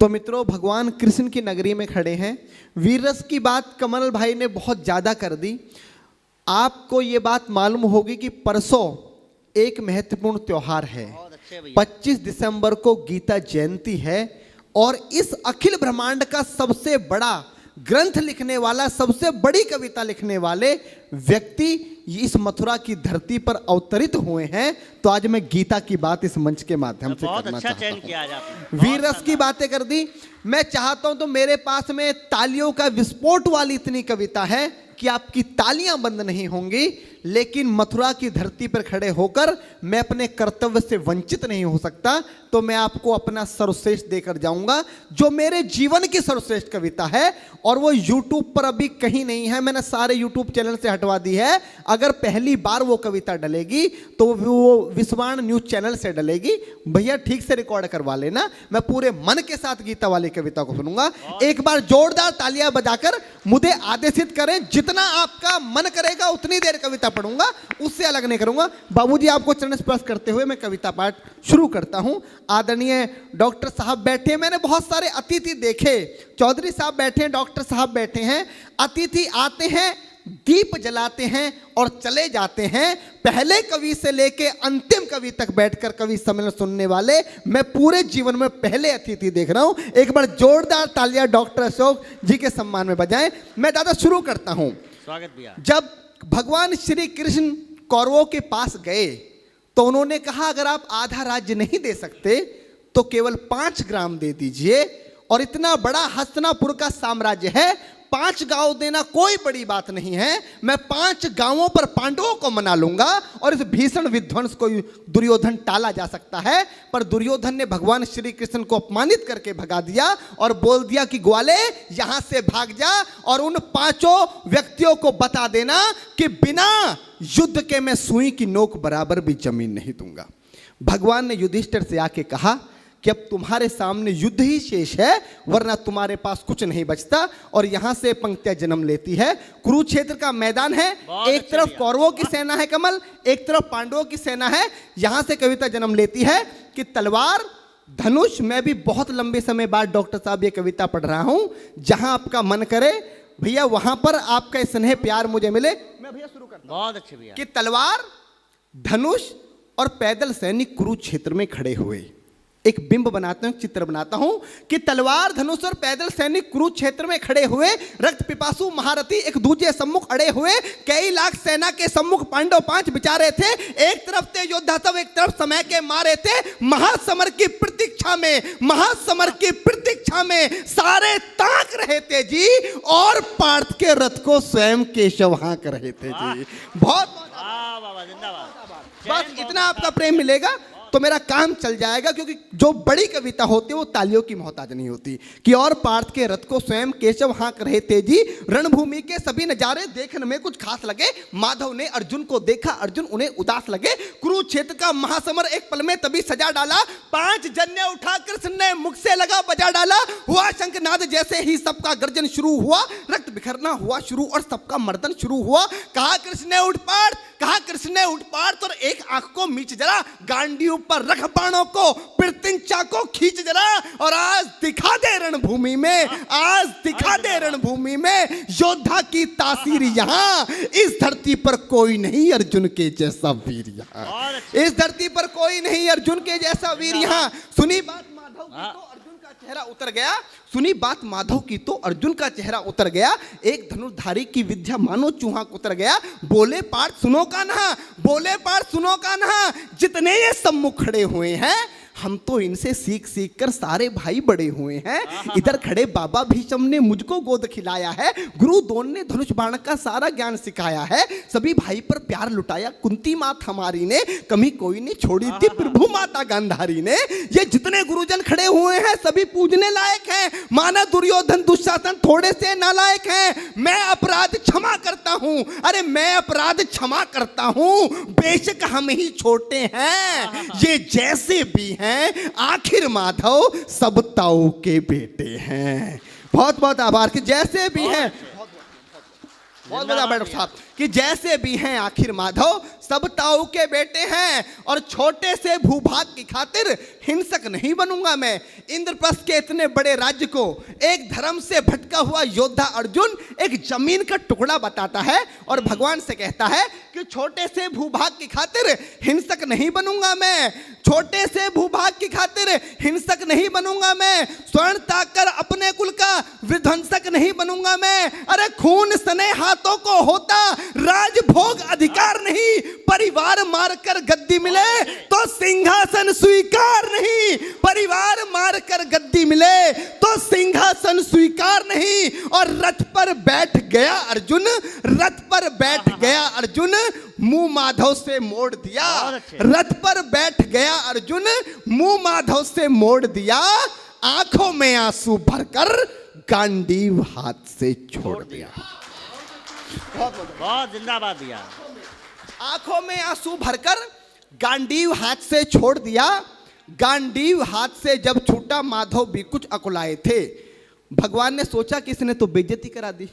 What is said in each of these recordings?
तो मित्रों, भगवान कृष्ण की नगरी में खड़े हैं। वीर रस की बात कमल भाई ने बहुत ज़्यादा कर दी। आपको ये बात मालूम होगी कि परसों एक महत्वपूर्ण त्योहार है। 25 दिसंबर को गीता जयंती है और इस अखिल ब्रह्मांड का सबसे बड़ा ग्रंथ लिखने वाला, सबसे बड़ी कविता लिखने वाले व्यक्ति इस मथुरा की धरती पर अवतरित हुए हैं। तो आज मैं गीता की बात इस मंच के माध्यम से करना चाहता हूं। वीर रस की बातें कर दी। मैं चाहता हूं तो मेरे पास में तालियों का विस्फोट वाली इतनी कविता है कि आपकी तालियां बंद नहीं होंगी, लेकिन मथुरा की धरती पर खड़े होकर मैं अपने कर्तव्य से वंचित नहीं हो सकता। तो मैं आपको अपना सर्वश्रेष्ठ देकर जाऊंगा, जो मेरे जीवन की सर्वश्रेष्ठ कविता है। और वो YouTube पर अभी कहीं नहीं है, मैंने सारे YouTube चैनल से हटवा दी है। अगर पहली बार वो कविता डलेगी तो वो विश्वान न्यूज चैनल से डलेगी। भैया ठीक से रिकॉर्ड करवा लेना, मैं पूरे मन के साथ गीता वाली कविता को सुनूंगा। एक बार जोरदार तालियां बजाकर मुझे आदेशित करें, जितना आपका मन करेगा उतनी देर कविता पढ़ूंगा, उससे अलग नहीं करूंगा। बाबूजी आपको चरण स्पर्श करते हुए मैं कविता पाठ शुरू करता हूं। आदरणीय डॉक्टर साहब बैठे, मैंने बहुत सारे अतिथि देखे। चौधरी साहब बैठे हैं, डॉक्टर साहब बैठे हैं। अतिथि आते हैं, दीप जलाते हैं और चले जाते हैं। पहले कवि से लेके अंतिम कवि तक बैठकर कवि सम्मेलन सुनने वाले मैं पूरे जीवन में पहले अतिथि देख रहा हूं। एक बार जोरदार तालियां डॉक्टर अशोक जी के सम्मान में बजाएं। मैं दादा शुरू करता हूं। स्वागत भैया। जब भगवान श्री कृष्ण कौरवों के पास गए तो उन्होंने कहा, अगर आप आधा राज्य नहीं दे सकते तो केवल 5 ग्राम दे दीजिए। और इतना बड़ा हस्तिनापुर का साम्राज्य है, 5 गांव देना कोई बड़ी बात नहीं है। मैं 5 गांवों पर पांडवों को मना लूंगा और इस भीषण विध्वंस को दुर्योधन टाला जा सकता है। पर दुर्योधन ने भगवान श्री कृष्ण को अपमानित करके भगा दिया और बोल दिया कि ग्वाले यहां से भाग जा और उन 5 व्यक्तियों को बता देना कि बिना युद्ध के मैं सुई की नोक बराबर भी जमीन नहीं दूंगा। भगवान ने युधिष्ठिर से आके कहा कि अब तुम्हारे सामने युद्ध ही शेष है, वरना तुम्हारे पास कुछ नहीं बचता। और यहां से पंक्तियां जन्म लेती है। कुरुक्षेत्र का मैदान है, एक तरफ कौरवों की सेना है कमल, एक तरफ पांडवों की सेना है। यहां से कविता जन्म लेती है कि तलवार धनुष। मैं भी बहुत लंबे समय बाद डॉक्टर साहब ये कविता पढ़ रहा हूं। जहां आपका मन करे भैया वहां पर आपका स्नेह प्यार मुझे मिले। मैं भैया शुरू करता हूं। बहुत अच्छे भैया। कि तलवार धनुष और पैदल सैनिक कुरुक्षेत्र में खड़े हुए। एक बिंब बनाता हूं, चित्र बनाता हूं कि तलवार धनुष और पैदल सैनिक कुरुक्षेत्र में खड़े हुए। रक्त पिपासु महारथी एक दूसरे सम्मुख अड़े हुए। कई लाख सेना के सम्मुख पांडव 5 बिचारे थे। एक तरफ थे योद्धा सब, एक तरफ समय के मारे थे। महासमर की प्रतीक्षा में, महासमर की प्रतीक्षा में सारे ताक रहे थे जी। और पार्थ के रथ को स्वयं केशव हाँक रहे थे जी। बहुत बस इतना आपका प्रेम मिलेगा तो मेरा काम चल जाएगा, क्योंकि जो बड़ी कविता होती है वो तालियों की मोहताज नहीं होती। कि और पार्थ के रथ को स्वयं केशव हाँक रहे थे जी। रणभूमि के सभी नजारे देखने में कुछ खास लगे। माधव ने अर्जुन को देखा, अर्जुन उन्हें उदास लगे। कुरुक्षेत्र का महासमर एक पल में तभी सजा डाला। 5 जन्य उठा कृष्ण ने मुख से लगा बजा डाला। हुआ शंखनाद जैसे ही सबका गर्जन शुरू हुआ। रक्त बिखरना हुआ शुरू और सबका मर्दन शुरू हुआ। कहा कृष्ण ने उठ पार्थ, कहा कृष्ण ने उठ पार्थ और एक आंख को मीच जरा। गांडी पर रख बाणों को, प्रत्यंचा को खींच जरा। और आज दिखा दे रणभूमि में, आज दिखा दे रणभूमि में योद्धा की तासीर। यहाँ इस धरती पर कोई नहीं अर्जुन के जैसा वीर। यहाँ इस धरती पर कोई नहीं अर्जुन के जैसा वीर। यहाँ सुनी बात माधव की तो अर्जुन का चेहरा उतर गया। सुनी बात माधव की तो अर्जुन का चेहरा उतर गया। एक धनुर्धारी की विद्या मानो चूहा उतर गया। बोले पार्थ सुनो कान्हा, बोले पार्थ सुनो कान्हा, जितने ये सम्मुख खड़े हुए हैं हम तो इनसे सीख सीख कर सारे भाई बड़े हुए हैं। इधर खड़े बाबा भीष्म ने मुझको गोद खिलाया है। गुरु द्रोण ने धनुष बाण का सारा ज्ञान सिखाया है। सभी भाई पर प्यार लुटाया कुंती मात हमारी ने, कमी कोई नहीं छोड़ी थी प्रभु माता गांधारी ने। ये जितने गुरुजन खड़े हुए हैं सभी पूजने लायक हैं। माना दुर्योधन दुशासन थोड़े से नालायक हैं। मैं अपराध क्षमा करता हूं, अरे मैं अपराध क्षमा करता हूं। बेशक हम ही छोटे हैं, ये जैसे भी हैं, आखिर माधव सब ताऊ के बेटे हैं। बहुत बहुत आभार कि जैसे भी हैं। बहुत बढ़िया डॉक्टर साहब कि जैसे भी हैं आखिर माधव सब ताऊ के बेटे हैं और छोटे से भूभाग की खातिर हिंसक नहीं बनूंगा मैं। इंद्रप्रस्थ के इतने बड़े राज्य को एक धर्म से भटका हुआ योद्धा अर्जुन एक जमीन का टुकड़ा बताता है और भगवान से कहता है कि छोटे से भूभाग की खातिर हिंसक नहीं बनूंगा मैं, छोटे से भूभाग की खातिर हिंसक नहीं बनूंगा मैं, स्वर्ण ताकर अपने कुल का विध्वंसक नहीं बनूंगा मैं। अरे खून सने हाथों को होता राजभोग अधिकार नहीं, परिवार मारकर गद्दी मिले तो सिंहासन स्वीकार नहीं, परिवार मारकर गद्दी मिले तो सिंहासन स्वीकार नहीं। और रथ पर बैठ गया अर्जुन, रथ पर बैठ गया अर्जुन, मुंह माधव से मोड़ दिया, रथ पर बैठ गया अर्जुन, मुंह माधव से मोड़ दिया, आंखों में आंसू भरकर गांडीव हाथ से छोड़ दिया। बहुत जिंदाबाद दिया। आंखों में आंसू भरकर गांडीव हाथ से छोड़ दिया। गांडीव हाथ से जब छूटा माधव भी कुछ अकुलाए थे। भगवान ने सोचा कि इसने तो बेइज्जती करा दी,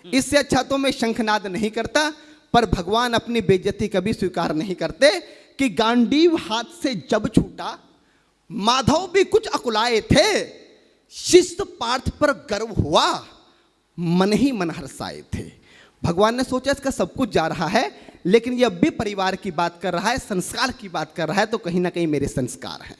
इससे अच्छा तो मैं शंखनाद नहीं करता, पर भगवान अपनी बेइज्जती कभी स्वीकार नहीं करते कि गांडीव हाथ से जब छूटा माधव भी कुछ अकुलाए थे। शिष्ट पार्थ पर गर्व हुआ, मन ही मन हर्षाए थे। भगवान ने सोचा इसका सब कुछ जा रहा है, लेकिन ये अब भी परिवार की बात कर रहा है, संस्कार की बात कर रहा है, तो कहीं ना कहीं मेरे संस्कार हैं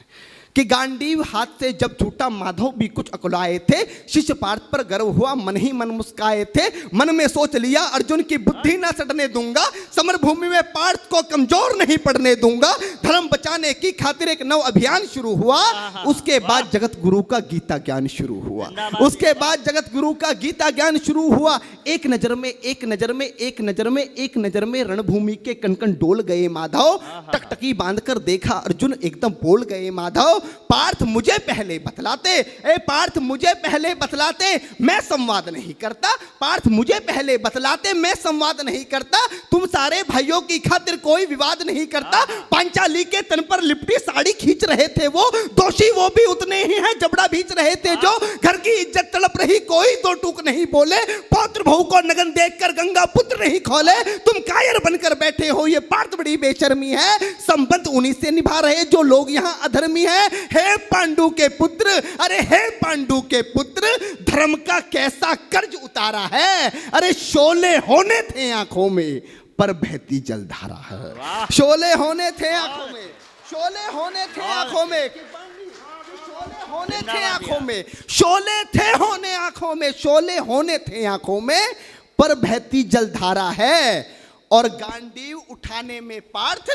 कि गांडीव हाथ से जब छूटा माधव भी कुछ अकुलाए थे। शिष्य पार्थ पर गर्व हुआ, मन ही मन मुस्काए थे। मन में सोच लिया अर्जुन की बुद्धि ना सड़ने दूंगा, समर भूमि में पार्थ को कमजोर नहीं पड़ने दूंगा। धर्म बचाने की खातिर एक नव अभियान शुरू हुआ। उसके बाद जगत गुरु का गीता ज्ञान शुरू हुआ, उसके बाद जगत गुरु का गीता ज्ञान शुरू हुआ। एक नजर में एक नजर में एक नजर में एक नजर में रणभूमि के कण-कण डोल गए माधव। टकटकी बांधकर देखा अर्जुन, एकदम बोल गए माधव, पार्थ मुझे पहले बतलाते, ए पार्थ मुझे पहले बतलाते, मैं संवाद नहीं करता, पार्थ मुझे पहले बतलाते, मैं संवाद नहीं करता। तुम सारे भाइयों की खातिर कोई विवाद नहीं करता। पांचाली के तन पर लिपटी साड़ी खींच रहे थे वो, दोषी वो भी उतने ही हैं, जबड़ा भींच रहे थे जो। घर की इज्जत तड़प रही, कोई दो टूक नहीं बोले। पौत्र बहू को नगन देखकर गंगा पुत्र नहीं खोले। तुम कायर बनकर बैठे हो, ये पार्थ बड़ी बेशर्मी है। संबंध उन्हीं से निभा रहे जो लोग यहाँ अधर्मी हैं। हे पांडु के पुत्र, अरे हे पांडु के पुत्र, धर्म का कैसा कर्ज उतारा है। अरे शोले होने थे आंखों में पर बहती जलधारा है। शोले होने थे आंखों में, शोले होने थे आंखों में, शोले होने थे आंखों में, शोले थे होने आंखों में, शोले होने थे आंखों में, पर बहती जलधारा है। और गांडीव उठाने में पार्थ,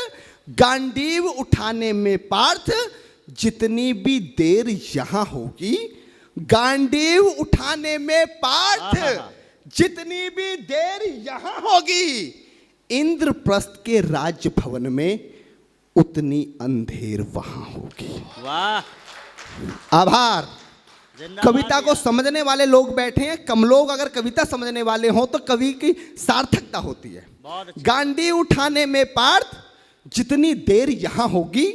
गांडीव उठाने में पार्थ, जितनी भी देर यहां होगी, गांडीव उठाने में पार्थ जितनी भी देर यहां होगी, इंद्रप्रस्थ के राजभवन में उतनी अंधेर वहां होगी। वाह, आभार। कविता को समझने वाले लोग बैठे हैं, कम लोग अगर कविता समझने वाले हों तो कवि की सार्थकता होती है। गांडीव उठाने में पार्थ जितनी देर यहां होगी,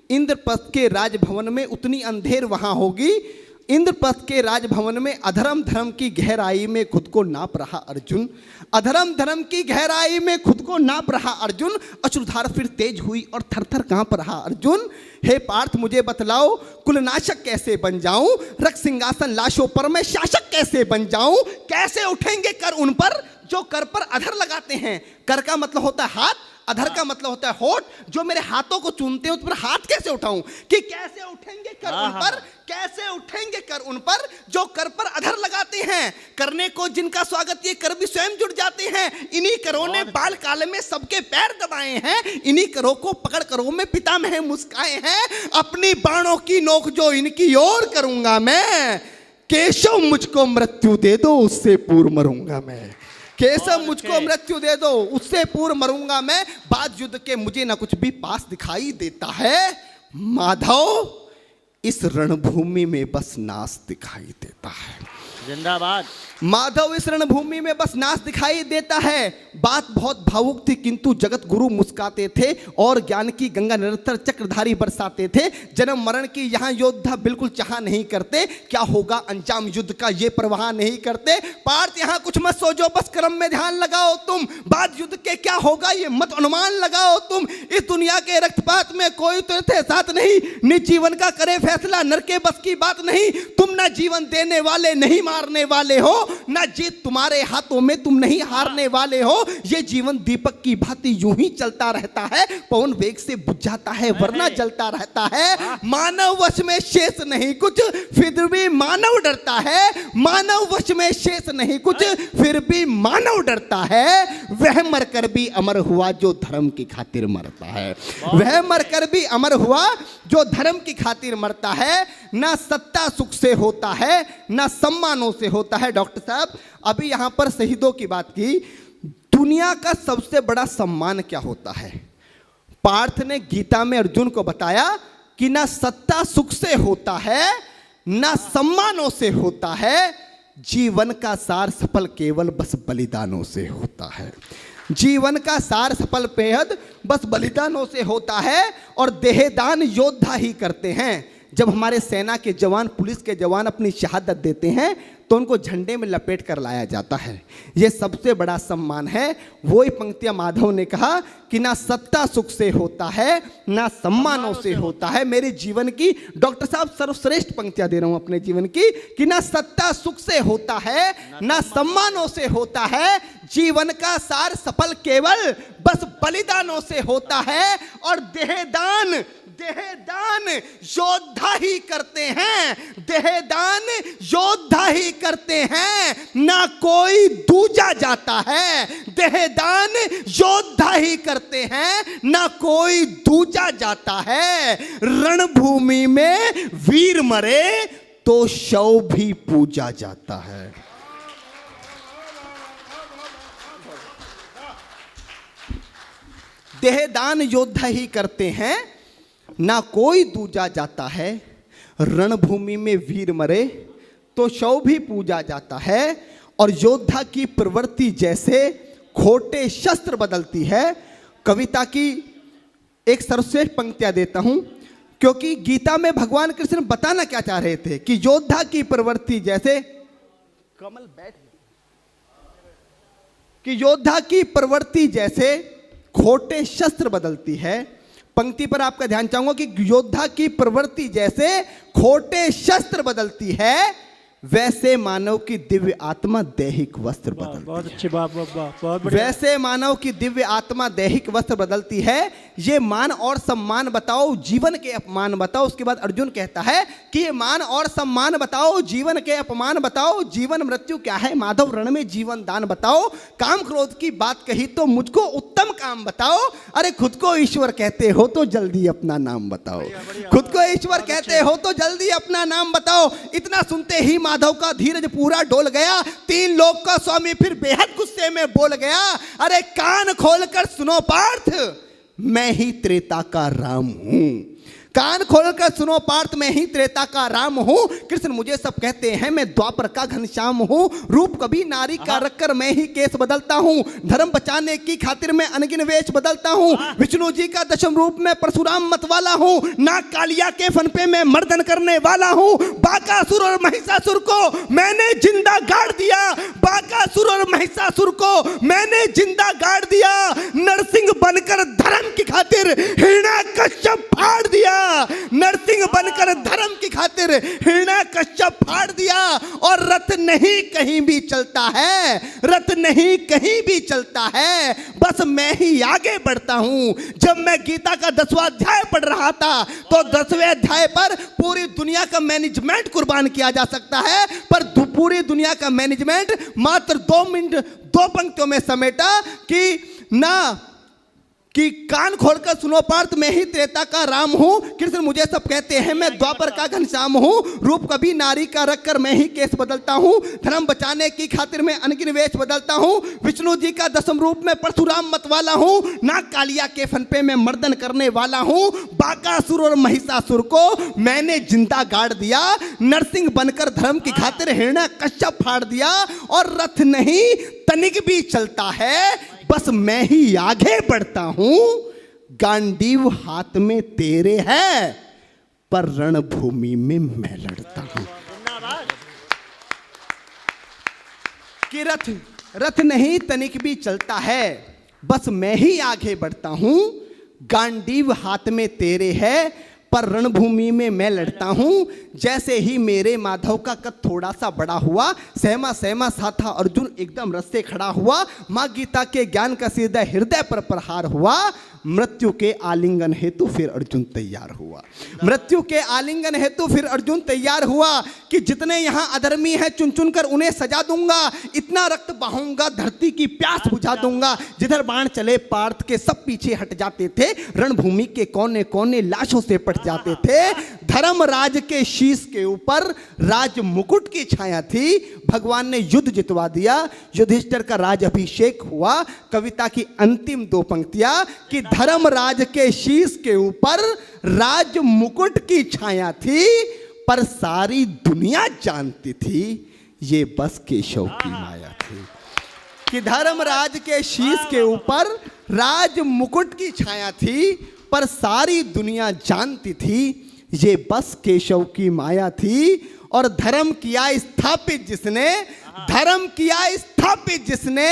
इंद्रप्रस्थ के राजभवन में उतनी अंधेर वहां होगी। इंद्रप्रस्थ के राजभवन में अधर्म धर्म की गहराई में खुद को नाप रहा अर्जुन, अधर्म धर्म की गहराई में खुद को नाप रहा अर्जुन। अश्रुधार फिर तेज हुई और थर थर कांप रहा अर्जुन। हे पार्थ मुझे बतलाओ, कुलनाशक कैसे बन जाऊं, रक्त सिंहासन लाशों पर मैं शासक कैसे बन जाऊं। कैसे उठेंगे कर उन पर जो कर पर अधर लगाते हैं। कर का मतलब होता है हाथ, अधर का मतलब होता है होठ। जो मेरे हाथों को चूमते हैं उस पर हाथ कैसे उठाऊं, कि कैसे उठेंगे कर उन पर, कैसे उठेंगे कर उन पर जो कर पर अधर लगाते हैं। करने को जिनका स्वागत ये कर भी स्वयं जुड़ जाते हैं। इन्हीं करों ने बाल काल में सबके पैर दबाए हैं, इन्हीं करों को पकड़ करों में पितामह मुस्काए हैं। अपनी बाणों की नोक जो इनकी ओर करूंगा मैं, केशव मुझको मृत्यु दे दो उससे पूर्व मरूंगा मैं। केशव मुझको मृत्यु दे दो उससे पूर्व मरूंगा मैं। बाद युद्ध के मुझे ना कुछ भी पास दिखाई देता है माधव, इस रणभूमि में बस नाश दिखाई देता है। जिंदाबाद। माधव इस रणभूमि में बस नाच दिखाई देता है। बात बहुत भावुक थी किंतु जगत गुरु मुस्काते थे और ज्ञान की गंगा निरंतर चक्रधारी बरसाते थे। जन्म मरण की यहाँ योद्धा बिल्कुल चाह नहीं करते, क्या होगा अंजाम युद्ध का ये परवाह नहीं करते। पार्थ यहाँ कुछ मत सोचो, बस कर्म में ध्यान लगाओ तुम, बाद युद्ध के क्या होगा ये मत अनुमान लगाओ तुम। इस दुनिया के रक्तपात में कोई तो थे साथ नहीं, निज जीवन का करे फैसला नर के बस की बात नहीं। तुम ना जीवन देने वाले नहीं मारने वाले हो, ना जीत तुम्हारे हाथों में तुम नहीं हारने वाले हो। ये जीवन दीपक की भांति यूं ही चलता रहता है, पवन वेग से बुझ जाता है वरना जलता रहता है। मानव वश में शेष नहीं कुछ फिर भी मानव डरता है, मानव वश में शेष नहीं कुछ फिर भी मानव डरता है। वह मरकर भी अमर हुआ जो धर्म की खातिर मरता है, वह मरकर भी अमर हुआ जो धर्म की खातिर मरता है। ना सत्ता सुख से होता है ना सम्मानों से होता है। डॉक्टर साहब अभी यहां पर शहीदों की बात की, दुनिया का सबसे बड़ा सम्मान क्या होता है? पार्थ ने गीता में अर्जुन को बताया कि ना सत्ता सुख से होता है ना सम्मानों से होता है, जीवन का सार सफल केवल बस बलिदानों से होता है। जीवन का सार सफल बेहद बस बलिदानों से होता है और देहदान योद्धा ही करते हैं। जब हमारे सेना के जवान पुलिस के जवान अपनी शहादत देते हैं तो उनको झंडे में लपेट कर लाया जाता है, ये सबसे बड़ा सम्मान है। वही पंक्तियां माधव ने कहा कि ना सत्ता सुख से होता है ना सम्मानों से होता है। मेरे जीवन की डॉक्टर साहब सर्वश्रेष्ठ पंक्तियां दे रहा हूं अपने जीवन की कि ना सत्ता सुख से होता है ना सम्मानों से होता है, जीवन का सार सफल केवल बस बलिदानों से होता है। और देहदान देहदान योद्धा ही करते हैं, देहदान योद्धा ही करते हैं, ना कोई दूजा जाता है। देहदान योद्धा ही करते हैं ना कोई दूजा जाता है। रणभूमि में वीर मरे तो शव भी पूजा जाता है। देहदान योद्धा ही करते हैं ना कोई दूजा जाता है। रणभूमि में वीर मरे तो शव भी पूजा जाता है। और योद्धा की प्रवृत्ति जैसे खोटे शस्त्र बदलती है। कविता की एक सर्वश्रेष्ठ पंक्तियां देता हूं क्योंकि गीता में भगवान कृष्ण बताना क्या चाह रहे थे कि योद्धा की प्रवृत्ति जैसे कमल बैठ कि योद्धा की प्रवृत्ति जैसे खोटे शस्त्र बदलती है। पंक्ति पर आपका ध्यान चाहूंगा कि योद्धा की प्रवृत्ति जैसे खोटे शस्त्र बदलती है, वैसे मानव की दिव्य आत्मा दैहिक वस्त्र बदलती बहुत है। अच्छी बात, बहुत बढ़िया। वैसे मानव की दिव्य आत्मा दैहिक वस्त्र बदलती है। ये मान और सम्मान बताओ, जीवन के अपमान बताओ। उसके बाद अर्जुन कहता है कि ये मान और सम्मान बताओ, जीवन के अपमान बताओ। जीवन मृत्यु क्या है माधव, रण में जीवन दान बताओ। काम क्रोध की बात कही तो मुझको उत्तम काम बताओ। अरे खुद को ईश्वर कहते हो तो जल्दी अपना नाम बताओ, खुद को ईश्वर कहते हो तो जल्दी अपना नाम बताओ। इतना सुनते ही माधव का धीरज पूरा डोल गया। तीन लोक का स्वामी फिर बेहद गुस्से में बोल गया, अरे कान खोलकर सुनो पार्थ, मैं ही त्रेता का राम हूं। कान खोलकर सुनो पार्थ, मैं ही त्रेता का राम हूं। कृष्ण मुझे सब कहते हैं, मैं द्वापर का घनश्याम हूं। रूप कभी नारी का रखकर मैं ही केस बदलता हूं। धर्म बचाने की खातिर मैं अनगिन वेश बदलता हूं। विष्णु जी का दशम रूप में परशुराम मतवाला हूं। नाग कालिया के फन पे मैं मर्दन करने वाला हूं। बाकासुर और महिषासुर को मैंने जिंदा गाड़ दिया। बाकासुर और महिषासुर को मैंने जिंदा गाड़ दिया। नरसिंह बनकर धर्म की खातिर हिरण्याकश्यप फाड़ दिया। नरसिंह बनकर धर्म की खातिर हिरण्याकश्यप फाड़ दिया। और रथ नहीं कहीं भी चलता है, रथ नहीं कहीं भी चलता है, बस मैं ही आगे बढ़ता हूं। जब मैं गीता का 10वां अध्याय पढ़ रहा था तो 10वें अध्याय पर पूरी दुनिया का मैनेजमेंट कुर्बान किया जा सकता है, पर पूरी दुनिया का मैनेजमेंट मात्र 2 मिनट 2 पंक्तियों में समेटा कि ना कि कान खोलकर सुनो पार्थ, मैं ही त्रेता का राम हूँ। कृष्ण मुझे सब कहते हैं, मैं द्वापर का घनश्याम हूँ। रूप कभी नारी का रख कर मैं ही केस बदलता हूँ। धर्म बचाने की खातिर मैं अनगिन वेश बदलता हूँ। विष्णु जी का 10वें रूप में परशुराम मतवाला हूँ। नाग कालिया के फन पे मैं मर्दन करने वाला हूँ। बाकासुर और महिषासुर को मैंने जिंदा गाड़ दिया। नरसिंह बनकर धर्म की खातिर हिरण्यकश्यप फाड़ दिया। और रथ नहीं तनिक भी चलता है, बस मैं ही आगे बढ़ता हूं। गांडीव हाथ में तेरे है, पर रणभूमि में मैं लड़ता हूं। कि रथ नहीं तनिक भी चलता है, बस मैं ही आगे बढ़ता हूं। गांडीव हाथ में तेरे है, पर रणभूमि में मैं लड़ता हूं। जैसे ही मेरे माधव का कद थोड़ा सा बड़ा हुआ, सहमा सहमा सा था अर्जुन एकदम रस से खड़ा हुआ। माँ गीता के ज्ञान का सीधा हृदय पर प्रहार हुआ। मृत्यु के आलिंगन हेतु फिर अर्जुन तैयार हुआ। मृत्यु के आलिंगन हेतु फिर अर्जुन तैयार हुआ कि जितने यहाँ अधर्मी हैं चुन चुन कर उन्हें सजा दूंगा। इतना रक्त बहाऊंगा धरती की प्यास बुझा दूंगा। जिधर बाण चले पार्थ के सब पीछे हट जाते थे। रणभूमि के कोने कोने लाशों से पट जाते थे। धर्मराज के शीश के ऊपर राज मुकुट की छाया थी। भगवान ने युद्ध जितवा दिया। युधिष्ठिर का राज अभिषेक हुआ। कविता की अंतिम 2 पंक्तियां कि धर्मराज के शीश के ऊपर राज मुकुट की छाया थी, पर सारी दुनिया जानती थी ये बस केशव की माया थी। कि धर्मराज के शीश के ऊपर राज मुकुट की छाया थी, पर सारी दुनिया जानती थी ये बस केशव की माया थी। और धर्म किया स्थापित जिसने, धर्म किया स्थापित जिसने,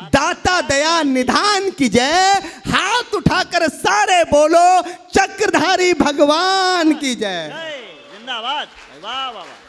दाता दया निधान की जय। हाथ उठाकर सारे बोलो चक्रधारी भगवान की जय। जिंदाबाद। वाह वाह वाह।